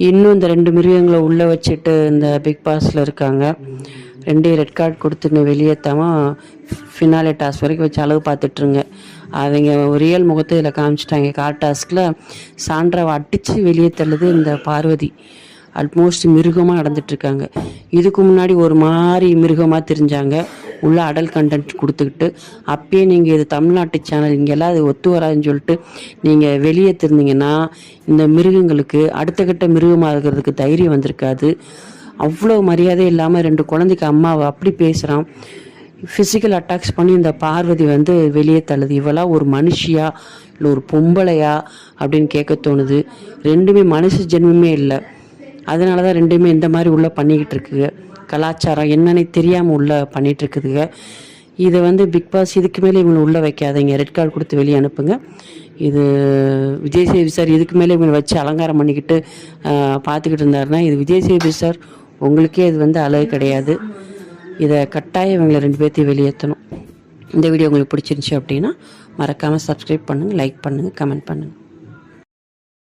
இன்னும் இந்த 2 மிருகங்களை உள்ளே வச்சுட்டு இந்த பிக் பாஸில் இருக்காங்க. 2 ரெட் கார்டு கொடுத்துன்னு வெளியேற்றாமல் ஃபினாலே டாஸ்க் வரைக்கும் வச்சு அளவு பார்த்துட்ருங்க. அவங்க ரியல் முகத்தை இதில் காமிச்சிட்டாங்க. கார் டாஸ்கில் சாண்ட்ராவை அடித்து வெளியே தள்ளுது இந்த பார்வதி. ஆல்மோஸ்ட் மிருகமாக நடந்துட்டுருக்காங்க. இதுக்கு முன்னாடி ஒரு மாதிரி மிருகமாக தெரிஞ்சாங்க, உள்ள அடல் கண்டென்ட் கொடுத்துக்கிட்டு. அப்பயே நீங்கள் இது தமிழ்நாட்டு சேனல், இங்கெல்லாம் அது ஒத்து வராதுன்னு சொல்லிட்டு நீங்கள் வெளியே திருந்தீங்கன்னா இந்த மிருகங்களுக்கு அடுத்த கட்ட மிருகமாக இருக்கிறதுக்கு தைரியம் வந்திருக்காது. அவ்வளோ மரியாதை இல்லாமல் 2 குழந்தைக்கு அம்மாவை அப்படி பேசுகிறான். ஃபிசிக்கல் அட்டாக்ஸ் பண்ணி இந்த பார்வதி வெளியே தள்ளுது. இவெல்லாம் ஒரு மனுஷியா இல்லை ஒரு பொம்பளையா அப்படின்னு கேட்க தோணுது. 2மே மனுஷ ஜென்மமே இல்லை. அதனால தான் 2மே இந்த மாதிரி உள்ளே பண்ணிக்கிட்டு இருக்குங்க. கலாச்சாரம் என்னன்னே தெரியாமல் உள்ளே பண்ணிகிட்ருக்குதுங்க. இதை பிக் பாஸ் இதுக்கு மேலே இவங்களை உள்ளே வைக்காதீங்க, ரெட் கார்டு கொடுத்து வெளியே அனுப்புங்க. இது விஜய் சேவி சார் இதுக்கு மேலே இவங்களை வச்சு அலங்காரம் பண்ணிக்கிட்டு பார்த்துக்கிட்டு இருந்தாருன்னா இது விஜய் சேவி சார் உங்களுக்கே இது அழகு கிடையாது. இதை கட்டாயம் இவங்களை 2 பேர்த்தையும் வெளியேற்றணும். இந்த வீடியோ உங்களுக்கு பிடிச்சிருந்துச்சி அப்படின்னா மறக்காமல் சப்ஸ்கிரைப் பண்ணுங்கள், லைக் பண்ணுங்கள், கமெண்ட் பண்ணுங்கள்.